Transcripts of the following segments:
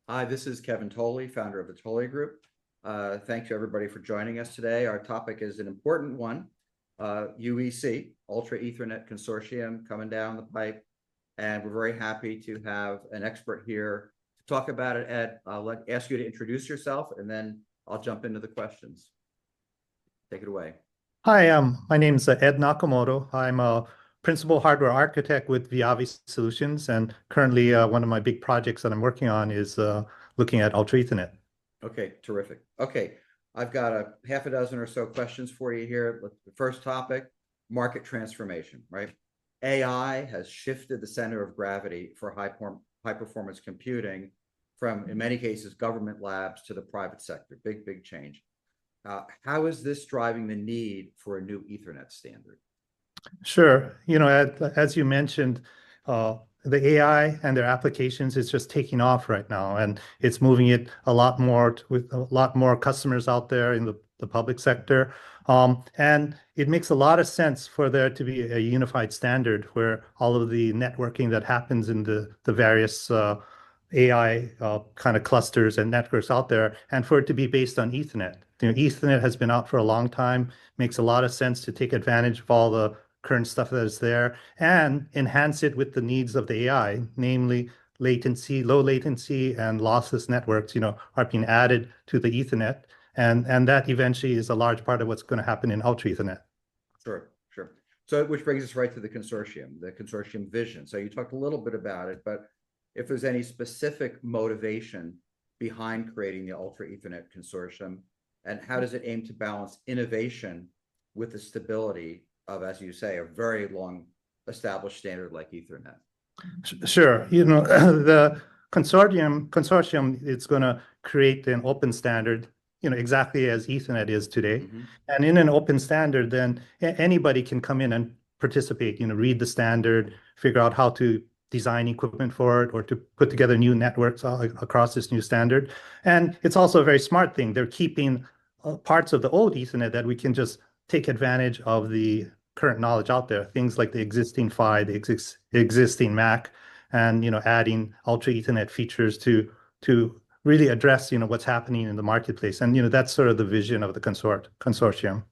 Hi, this is Kevin Tolley, founder of the Tolley Group. Thank you everybody for joining us today. Our topic is an important one, UEC, Ultra Ethernet Consortium, coming down the pipe. And we're very happy to have an expert here to talk about it. Ed, I'll ask you to introduce yourself and then I'll jump into the questions. Take it away. Hi, my name is Ed Nakamoto. I'm a principal hardware architect with VIAVI Solutions, and currently one of my big projects that I'm working on is looking at Ultra Ethernet. Okay, terrific. Okay, I've got a half a dozen or so questions for you here. The first topic, market transformation, right? AI has shifted the center of gravity for high performance computing from, in many cases, government labs to the private sector. Big change. How is this driving the need for a new Ethernet standard? Sure. As you mentioned, the AI and their applications is just taking off right now, and it's moving it a lot more with a lot more customers out there in the public sector. And it makes a lot of sense for there to be a unified standard where all of the networking that happens in the various AI kind of clusters and networks out there, and for it to be based on Ethernet. Ethernet has been out for a long time. Makes a lot of sense to take advantage of all the current stuff that is there and enhance it with the needs of the AI, namely latency, low latency, and lossless networks, are being added to the Ethernet. And that eventually is a large part of what's going to happen in Ultra Ethernet. Sure. So, which brings us right to the consortium vision. So you talked a little bit about it, but if there's any specific motivation behind creating the Ultra Ethernet Consortium, and how does it aim to balance innovation with the stability of, as you say, a very long established standard like Ethernet? Sure. The consortium is going to create an open standard, exactly as Ethernet is today. Mm-hmm. And in an open standard, then anybody can come in and participate, read the standard, figure out how to design equipment for it or to put together new networks across this new standard. And it's also a very smart thing. They're keeping parts of the old Ethernet that we can just take advantage of the current knowledge out there, things like the existing PHY, the existing MAC, and adding Ultra Ethernet features to really address what's happening in the marketplace. And that's sort of the vision of the consortium.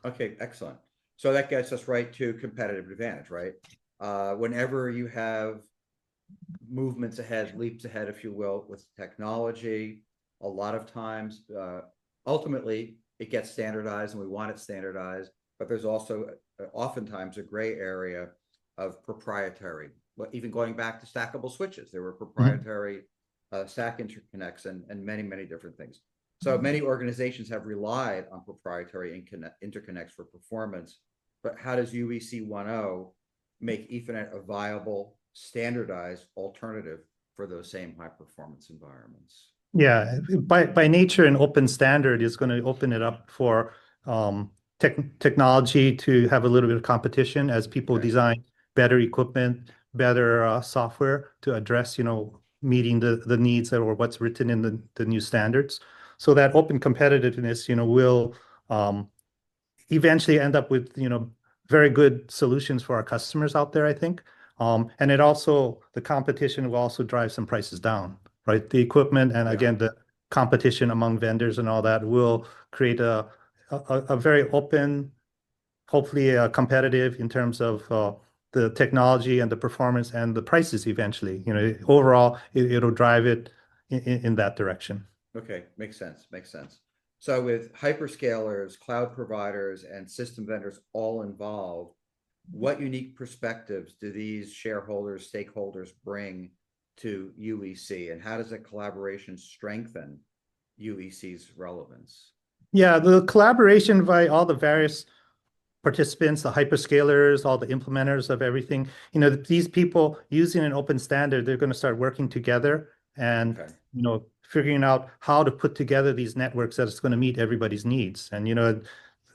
Okay, excellent. So that gets us right to competitive advantage, right? Whenever you have movements ahead, leaps ahead, if you will, with technology, a lot of times, ultimately, it gets standardized and we want it standardized, but there's also oftentimes a gray area of proprietary. Even going back to stackable switches, there were proprietary stack interconnects and many different things. So many organizations have relied on proprietary interconnects for performance, but how does UEC 1.0 make Ethernet a viable, standardized alternative for those same high performance environments? Yeah, by nature, an open standard is going to open it up for technology to have a little bit of competition as people design better equipment, better software to address, meeting the needs or what's written in the new standards. So that open competitiveness, will eventually end up with, very good solutions for our customers out there, I think. And the competition will also drive some prices down, right? The equipment and again, the competition among vendors and all that will create a very open, hopefully competitive in terms of the technology and the performance and the prices eventually. Overall, it'll drive it in that direction. Okay, makes sense. So with hyperscalers, cloud providers, and system vendors all involved, what unique perspectives do these shareholders, stakeholders bring to UEC, and how does that collaboration strengthen UEC's relevance? Yeah, the collaboration by all the various participants, the hyperscalers, all the implementers of everything, these people using an open standard, they're going to start working together and, figuring out how to put together these networks that is going to meet everybody's needs. And,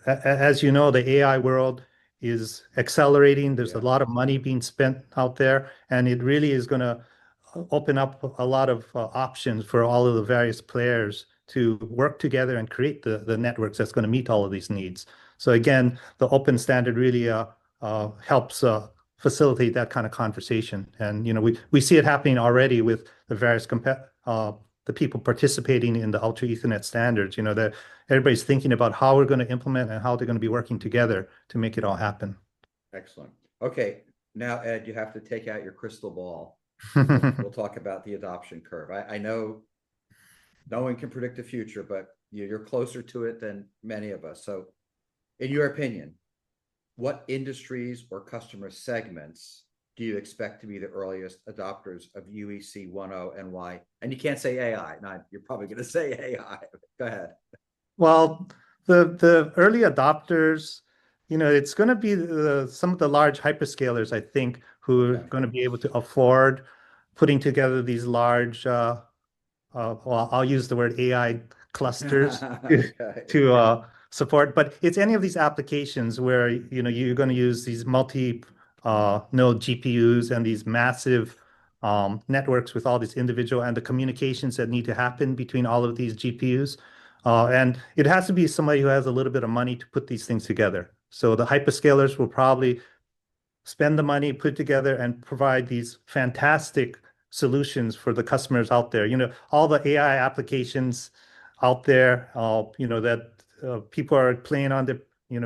as you know, the AI world is accelerating. There's a lot of money being spent out there, and it really is going to open up a lot of options for all of the various players to work together and create the networks that's going to meet all of these needs. So again, the open standard really helps facilitate that kind of conversation. And we see it happening already with the various the people participating in the Ultra Ethernet standards, that everybody's thinking about how we're going to implement and how they're going to be working together to make it all happen. Excellent. Okay, now Ed, you have to take out your crystal ball. We'll talk about the adoption curve. I know no one can predict the future, but you're closer to it than many of us. So, in your opinion, what industries or customer segments do you expect to be the earliest adopters of UEC 1.0 and why? And you can't say AI. Not, you're probably going to say AI. Go ahead. Well, the early adopters, it's going to be some of the large hyperscalers, I think, who are Okay. going to be able to afford putting together these large, well, I'll use the word AI clusters to, Okay. support. But it's any of these applications where, you're going to use these multi node GPUs and these massive networks with all these individual and the communications that need to happen between all of these GPUs. And it has to be somebody who has a little bit of money to put these things together. So the hyperscalers will probably spend the money, put together, and provide these fantastic solutions for the customers out there. All the AI applications out there, that people are playing on their,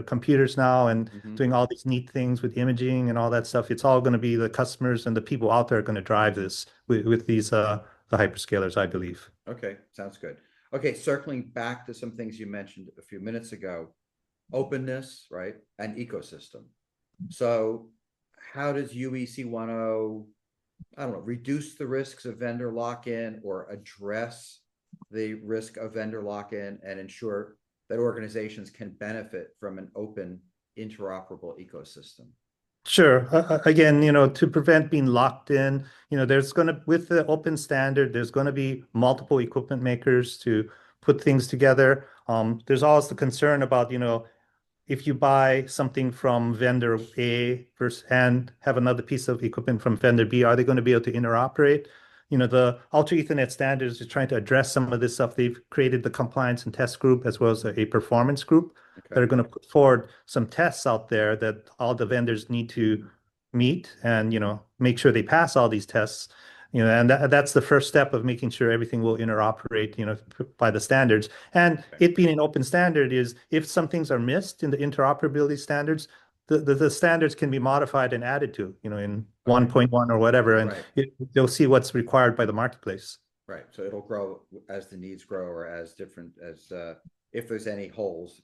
computers now and doing all these neat things with imaging and all that stuff. It's all going to be the customers and the people out there are going to drive this with these the hyperscalers, I believe. Okay, sounds good. Okay, circling back to some things you mentioned a few minutes ago, openness, right, and ecosystem. So how does UEC 1.0, I don't know, reduce the risks of vendor lock-in or address the risk of vendor lock-in and ensure that organizations can benefit from an open, interoperable ecosystem? Sure. Again, to prevent being locked in, with the open standard, there's going to be multiple equipment makers to put things together. There's always the concern about, if you buy something from vendor A versus and have another piece of equipment from vendor B, are they going to be able to interoperate? The Ultra Ethernet standards is trying to address some of this stuff. They've created the compliance and test group as well as a performance group that are going to put forward some tests out there that all the vendors need to meet and, make sure they pass all these tests. And that's the first step of making sure everything will interoperate, by the standards. And it being an open standard is if some things are missed in the interoperability standards, the standards can be modified and added to, in 1.1 or whatever, and they'll see what's required by the marketplace. Right. So it'll grow as the needs grow or as different as if there's any holes,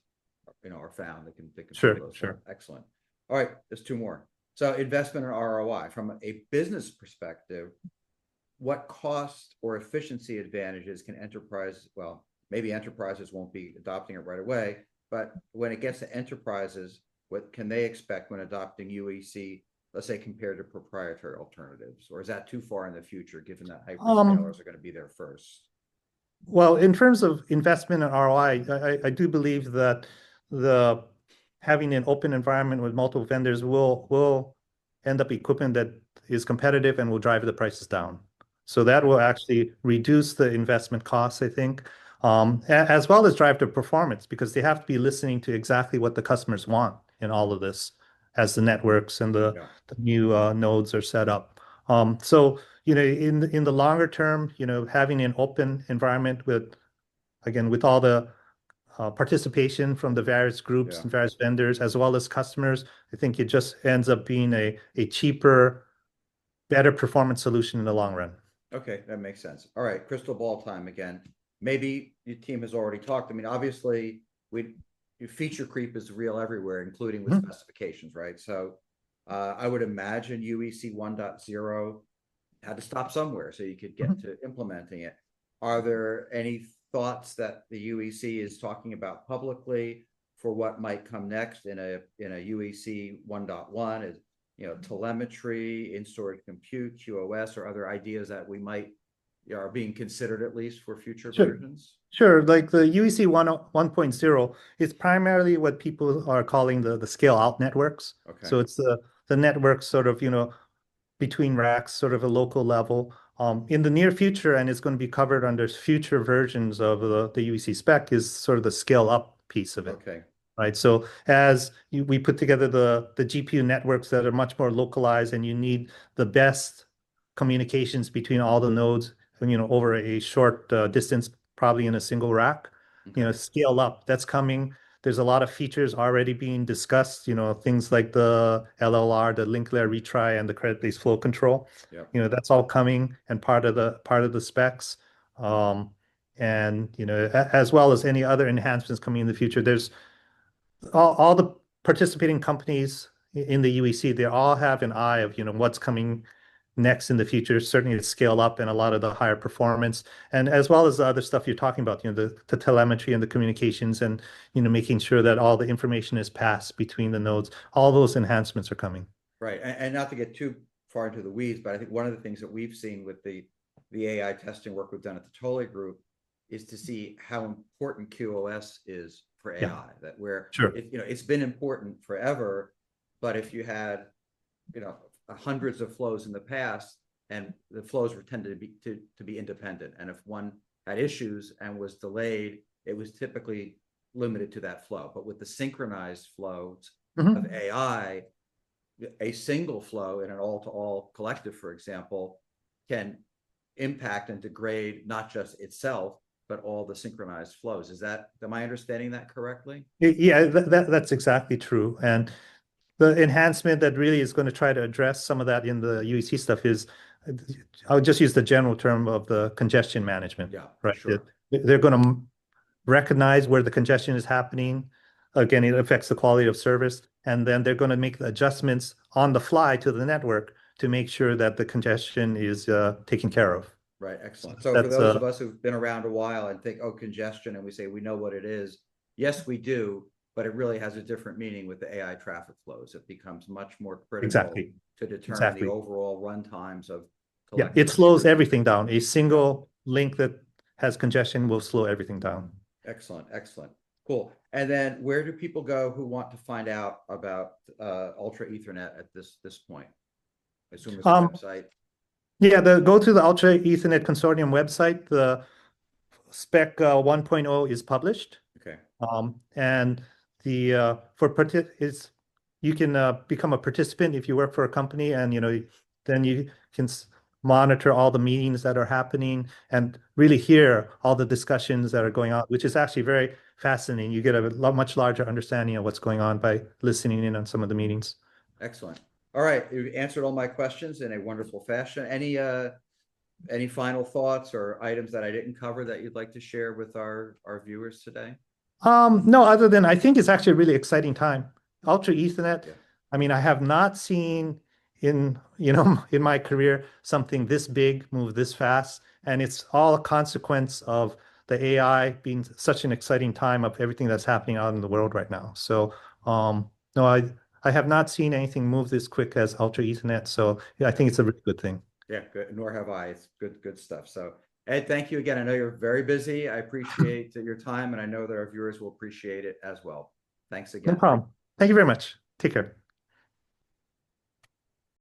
are found, they can Sure. Excellent. All right, there's two more. So investment and ROI from a business perspective, what cost or efficiency advantages can well, maybe enterprises won't be adopting it right away, but when it gets to enterprises, what can they expect when adopting UEC, let's say, compared to proprietary alternatives? Or is that too far in the future, given that hyperscalers are going to be there first? Well, in terms of investment and ROI, I do believe that having an open environment with multiple vendors will end up equipment that is competitive and will drive the prices down. So that will actually reduce the investment costs, I think, as well as drive the performance, because they have to be listening to exactly what the customers want in all of this as the networks and the new nodes are set up. So, in the longer term, having an open environment with all the participation from the various groups and various vendors as well as customers, I think it just ends up being a cheaper, better performance solution in the long run. Okay, that makes sense. All right, crystal ball time again. Maybe your team has already talked. I mean, obviously, feature creep is real everywhere, including with specifications, right? So I would imagine UEC 1.0 had to stop somewhere so you could get to implementing it. Are there any thoughts that the UEC is talking about publicly for what might come next in a UEC 1.1? Is telemetry, in-storage compute, QoS, or other ideas that we might are being considered at least for future versions? Sure. Like the UEC 1.0 is primarily what people are calling the scale out networks. Okay. So it's the network sort of, between racks, sort of a local level. In the near future, and it's going to be covered under future versions of the UEC spec, is sort of the scale up piece of it. Okay. Right. So as we put together the GPU networks that are much more localized and you need the best communications between all the nodes over a short distance, probably in a single rack. Okay. Scale up. That's coming. There's a lot of features already being discussed, things like the LLR, the link layer retry, and the credit-based flow control. Yep. That's all coming and part of the specs. And as well as any other enhancements coming in the future. There's all the participating companies in the UEC, they all have an eye of, what's coming next in the future, certainly to scale up and a lot of the higher performance, and as well as the other stuff you're talking about, the telemetry and the communications and, making sure that all the information is passed between the nodes. All those enhancements are coming. Right. And not to get too far into the weeds, but I think one of the things that we've seen with the AI testing work we've done at the Tolley Group is to see how important QoS is for AI. Yeah. That where Sure. it's been important forever, but if you had hundreds of flows in the past, and the flows were tended to be independent, and if one had issues and was delayed, it was typically limited to that flow. But with the synchronized flows Mhm. of AI, a single flow in an all-to-all collective, for example, can impact and degrade not just itself, but all the synchronized flows. Am I understanding that correctly? Yeah, that's exactly true. And the enhancement that really is going to try to address some of that in the UEC stuff is, I'll just use the general term of the congestion management. Yeah, right. sure. They're going to recognize where the congestion is happening. Again, it affects the quality of service. And then they're going to make the adjustments on the fly to the network to make sure that the congestion is taken care of. Right, excellent. So for That's those of us who've been around a while and think, oh, congestion, and we say we know what it is, yes, we do, but it really has a different meaning with the AI traffic flows. It becomes much more critical exactly. to determine Exactly. the overall run times of Yeah, collecting. it slows everything down. A single link that has congestion will slow everything down. Excellent, excellent. Cool. And then where do people go who want to find out about Ultra Ethernet at this point? I assume it's a website. Yeah, go to the Ultra Ethernet Consortium website. The spec 1.0 is published. Okay. And the you can become a participant if you work for a company, and then you can monitor all the meetings that are happening and really hear all the discussions that are going on, which is actually very fascinating. You get a much larger understanding of what's going on by listening in on some of the meetings. Excellent. All right, you answered all my questions in a wonderful fashion. Any final thoughts or items that I didn't cover that you'd like to share with our viewers today? No, other than I think it's actually a really exciting time. Ultra Ethernet. Yeah. I mean, I have not seen in in my career something this big move this fast, and it's all a consequence of the AI being such an exciting time of everything that's happening out in the world right now. So, no, I have not seen anything move this quick as Ultra Ethernet. So, yeah, I think it's a really good thing. Yeah, good. Nor have I. It's good stuff. So, Ed, thank you again. I know you're very busy. I appreciate your time, and I know that our viewers will appreciate it as well. Thanks again. No problem. Thank you very much. Take care.